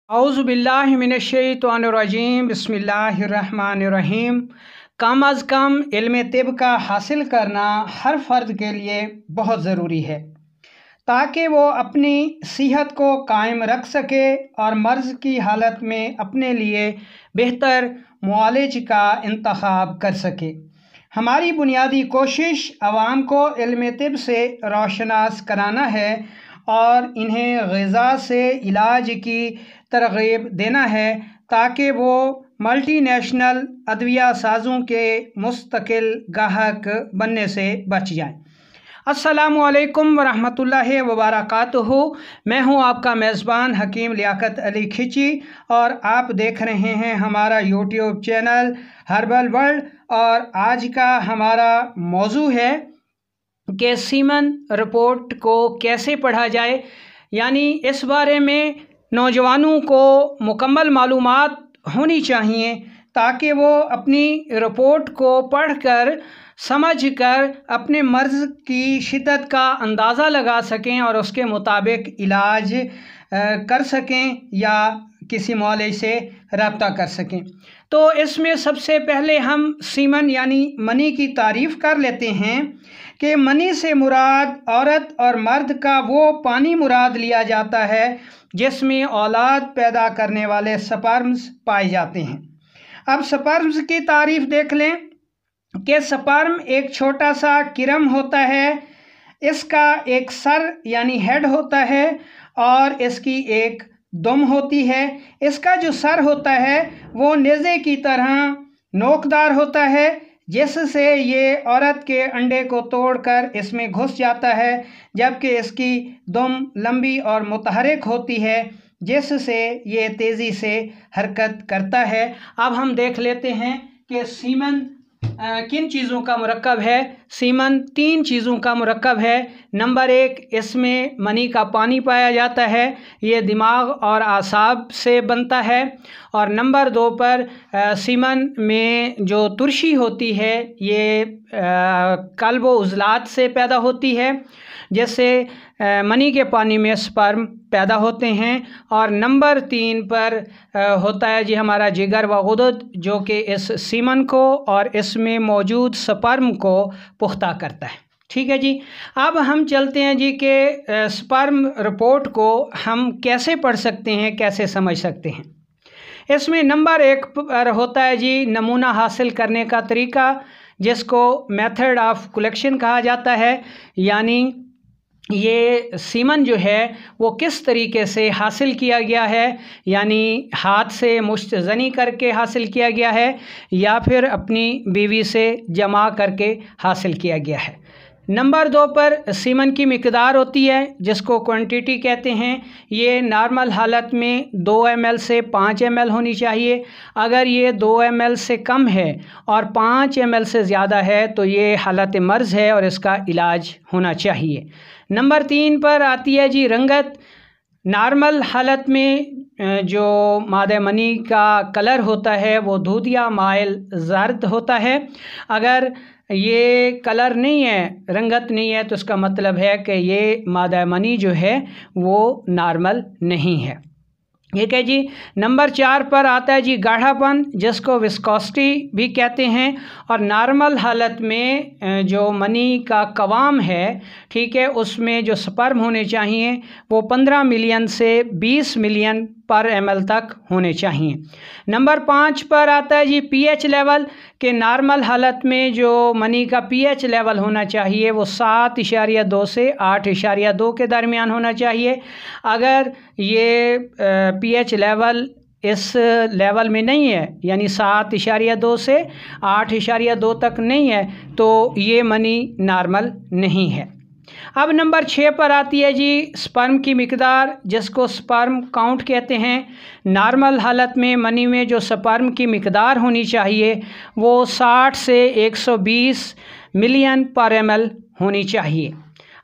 औज़ुबिल्लाहि मिनश्शैतानिर्रजीम बिस्मिल्लाहिर्रहमानिर्रहीम। कम अज़ कम इल्म तिब का हासिल करना हर फ़र्द के लिए बहुत ज़रूरी है ताकि वो अपनी सेहत को कायम रख सके और मर्ज़ की हालत में अपने लिए बेहतर मुआलिज का इंतखाब कर सके। हमारी बुनियादी कोशिश आवाम को इल्म तिब से रोशनास कराना है और इन्हें ग़िज़ा से इलाज की तरग़ीब देना है ताकि वो मल्टीनेशनल अदविया साज़ों के मुस्तकिल गाहक बनने से बच जाएं। अस्सलामु अलैकुम वरहमतुल्लाहि वबरकातुहू। मैं हूं आपका मेज़बान हकीम लियाकत अली खिची और आप देख रहे हैं हमारा यूट्यूब चैनल हर्बल वर्ल्ड। और आज का हमारा मौजू है कि सीमन रिपोर्ट को कैसे पढ़ा जाए, यानी इस बारे में नौजवानों को मुकम्मल मालूमात होनी चाहिए ताकि वो अपनी रिपोर्ट को पढ़कर समझकर अपने मर्ज़ की शिद्दत का अंदाज़ा लगा सकें और उसके मुताबिक इलाज कर सकें या किसी मौलिज से रब्ता कर सकें। तो इसमें सबसे पहले हम सीमन यानी मनी की तारीफ़ कर लेते हैं कि मनी से मुराद औरत और मर्द का वो पानी मुराद लिया जाता है जिसमें औलाद पैदा करने वाले स्पर्म्स पाए जाते हैं। अब स्पर्म्स की तारीफ़ देख लें कि स्पर्म एक छोटा सा किरम होता है। इसका एक सर यानी हेड होता है और इसकी एक दुम होती है। इसका जो सर होता है वो नेज़े की तरह नोकदार होता है जिससे ये औरत के अंडे को तोड़कर इसमें घुस जाता है, जबकि इसकी दुम लंबी और मुतहरिक होती है जिससे ये तेज़ी से हरकत करता है। अब हम देख लेते हैं कि सीमन किन चीज़ों का मुरक्कब है। सीमन 3 चीज़ों का मुरक्कब है। नंबर 1, इसमें मनी का पानी पाया जाता है, ये दिमाग और आसाब से बनता है। और नंबर 2 पर सीमन में जो तुरशी होती है ये कल्ब व उज़लात से पैदा होती है, जैसे मनी के पानी में स्पर्म पैदा होते हैं। और नंबर 3 पर होता है जी हमारा जिगर व गुदद, जो कि इस सीमन को और इसमें मौजूद स्पर्म को पुख्ता करता है। ठीक है जी। अब हम चलते हैं जी कि स्पर्म रिपोर्ट को हम कैसे पढ़ सकते हैं, कैसे समझ सकते हैं। इसमें नंबर 1 पर होता है जी नमूना हासिल करने का तरीका, जिसको मेथड ऑफ कलेक्शन कहा जाता है। यानी ये सीमन जो है वो किस तरीके से हासिल किया गया है, यानी हाथ से मुश्तज़नी करके हासिल किया गया है या फिर अपनी बीवी से जमा करके हासिल किया गया है। नंबर 2 पर सीमन की मिकदार होती है जिसको क्वांटिटी कहते हैं। ये नॉर्मल हालत में 2 ml से 5 ml होनी चाहिए। अगर ये 2 ml से कम है और 5 ml से ज़्यादा है तो ये हालत मर्ज़ है और इसका इलाज होना चाहिए। नंबर 3 पर आती है जी रंगत। नॉर्मल हालत में जो मादे मनी का कलर होता है वो दूधिया माइल जर्द होता है। अगर ये कलर नहीं है, रंगत नहीं है, तो इसका मतलब है कि ये मादा मनी जो है वो नॉर्मल नहीं है। ठीक है जी। नंबर 4 पर आता है जी गाढ़ापन, जिसको विस्कोसिटी भी कहते हैं। और नॉर्मल हालत में जो मनी का कवाम है, ठीक है, उसमें जो स्पर्म होने चाहिए वो 15 मिलियन से 20 मिलियन पर ml तक होने चाहिए। नंबर 5 पर आता है जी pH लेवल, के नॉर्मल हालत में जो मनी का pH लेवल होना चाहिए वो 7.2 से 8.2 के दरमियान होना चाहिए। अगर ये pH लेवल इस लेवल में नहीं है, यानी 7.2 से 8.2 तक नहीं है, तो ये मनी नॉर्मल नहीं है। अब नंबर 6 पर आती है जी स्पर्म की मिकदार, जिसको स्पर्म काउंट कहते हैं। नॉर्मल हालत में मनी में जो स्पर्म की मिकदार होनी चाहिए वो 60 से 120 मिलियन पर ml होनी चाहिए।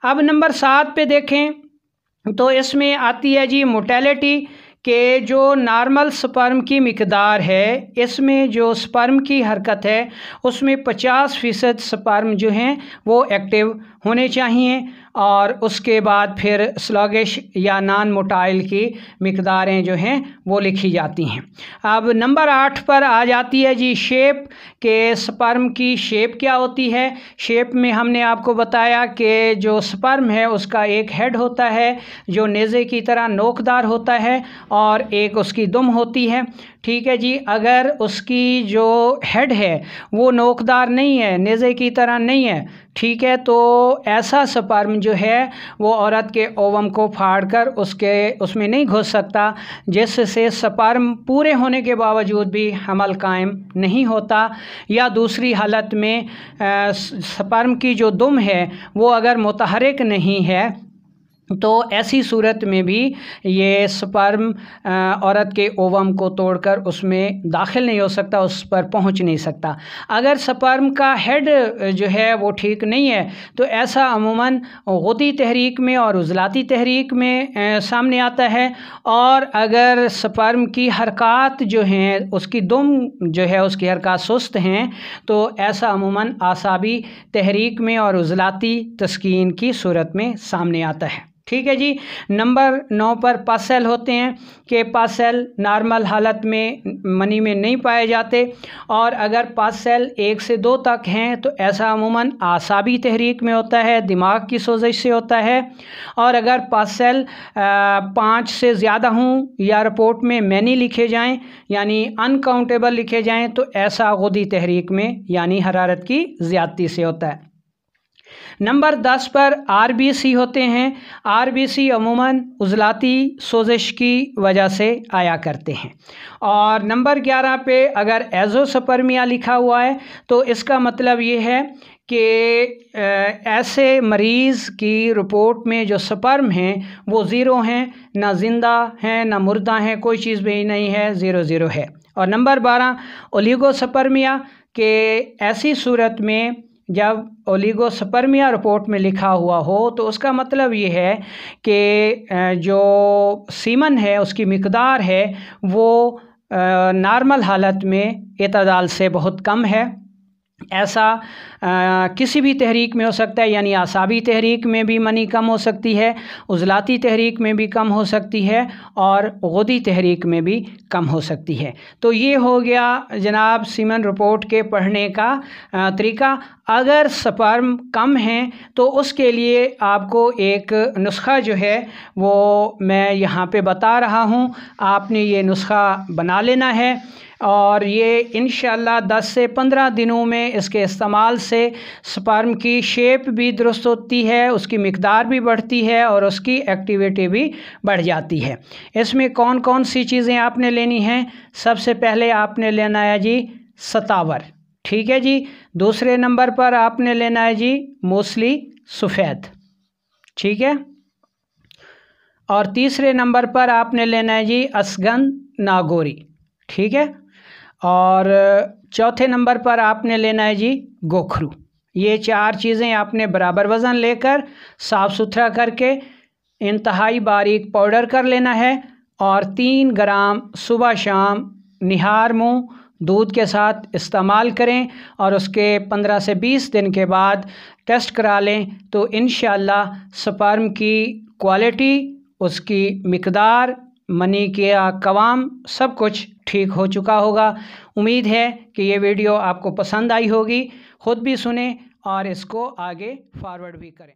अब नंबर 7 पे देखें तो इसमें आती है जी मोटेलिटी, के जो नॉर्मल स्पर्म की मिकदार है, इसमें जो स्पर्म की हरकत है उसमें 50% स्पर्म जो हैं वो एक्टिव होने चाहिए और उसके बाद फिर स्लगिश या नॉन मोटाइल की मिकदारें जो हैं वो लिखी जाती हैं। अब नंबर 8 पर आ जाती है जी शेप, के स्पर्म की शेप क्या होती है। शेप में हमने आपको बताया कि जो स्पर्म है उसका एक हेड होता है जो नेज़े की तरह नोकदार होता है और एक उसकी दुम होती है। ठीक है जी, अगर उसकी जो हेड है वो नोकदार नहीं है, नेज़े की तरह नहीं है, ठीक है, तो ऐसा स्पर्म जो है वो औरत के ओवम को फाड़कर उसमें नहीं घुस सकता, जिससे स्पर्म पूरे होने के बावजूद भी हमल कायम नहीं होता। या दूसरी हालत में स्पर्म की जो दुम है वो अगर मुतहरिक नहीं है तो ऐसी सूरत में भी ये स्पर्म औरत के ओवम को तोड़कर उसमें दाखिल नहीं हो सकता, उस पर पहुंच नहीं सकता। अगर स्पर्म का हेड जो है वो ठीक नहीं है तो ऐसा अमूमन गुदी तहरीक में और उज़लाती तहरीक में सामने आता है। और अगर स्पर्म की हरकत जो हैं उसकी दुम जो है उसकी हरकत सुस्त हैं तो ऐसा अमूमन आसाबी तहरीक में और उज़लाती तस्कीन की सूरत में सामने आता है। ठीक है जी। नंबर 9 पर पास सेल होते हैं कि पास सेल नॉर्मल हालत में मनी में नहीं पाए जाते और अगर पास सेल 1 से 2 तक हैं तो ऐसा अमूमन आसाबी तहरीक में होता है, दिमाग की सोजिश से होता है। और अगर पास सेल 5 से ज़्यादा हों या रिपोर्ट में मैनी लिखे जाएं यानी अनकाउंटेबल लिखे जाएं तो ऐसा गुदी तहरीक में यानी हरारत की ज़्यादती से होता है। नंबर 10 पर आरबीसी होते हैं। आरबीसी अमूमन उज़लाती सोजिश की वजह से आया करते हैं। और नंबर 11 पे अगर एज़ोस्पर्मिया लिखा हुआ है तो इसका मतलब ये है कि ऐसे मरीज़ की रिपोर्ट में जो स्पर्म हैं वो ज़ीरो हैं, ना ज़िंदा हैं ना मुर्दा हैं, कोई चीज़ भी नहीं है, 0 है। और नंबर 12 ओलिगोस्पर्मिया के ऐसी सूरत में जब ओलिगोस्पर्मिया रिपोर्ट में लिखा हुआ हो तो उसका मतलब ये है कि जो सीमन है उसकी मिकदार है वो नॉर्मल हालत में एतदाल से बहुत कम है। ऐसा किसी भी तहरीक में हो सकता है, यानी आसाबी तहरीक में भी मनी कम हो सकती है, उज़लाती तहरीक में भी कम हो सकती है और गुदी तहरीक में भी कम हो सकती है। तो ये हो गया जनाब सीमन रिपोर्ट के पढ़ने का तरीका। अगर स्पर्म कम हैं तो उसके लिए आपको एक नुस्खा जो है वो मैं यहाँ पे बता रहा हूँ, आपने ये नुस्खा बना लेना है और ये इंशाअल्लाह 10 से 15 दिनों में इसके इस्तेमाल से स्पर्म की शेप भी दुरुस्त होती है, उसकी मिकदार भी बढ़ती है और उसकी एक्टिविटी भी बढ़ जाती है। इसमें कौन कौन सी चीज़ें आपने लेनी हैं? सबसे पहले आपने लेना है जी सतावर, ठीक है जी। दूसरे नंबर पर आपने लेना है जी मूसली सफ़ेद, ठीक है। और तीसरे नंबर पर आपने लेना है जी असगंध नागोरी, ठीक है। और चौथे नंबर पर आपने लेना है जी गोखरू। ये 4 चीज़ें आपने बराबर वज़न लेकर साफ़ सुथरा करके इंतहाई बारीक पाउडर कर लेना है और 3 ग्राम सुबह शाम निहार मुँह दूध के साथ इस्तेमाल करें और उसके 15 से 20 दिन के बाद टेस्ट करा लें तो इंशाअल्लाह स्पर्म की क्वालिटी, उसकी मिकदार, मनी के कवाम सब कुछ ठीक हो चुका होगा। उम्मीद है कि ये वीडियो आपको पसंद आई होगी। ख़ुद भी सुने और इसको आगे फॉरवर्ड भी करें।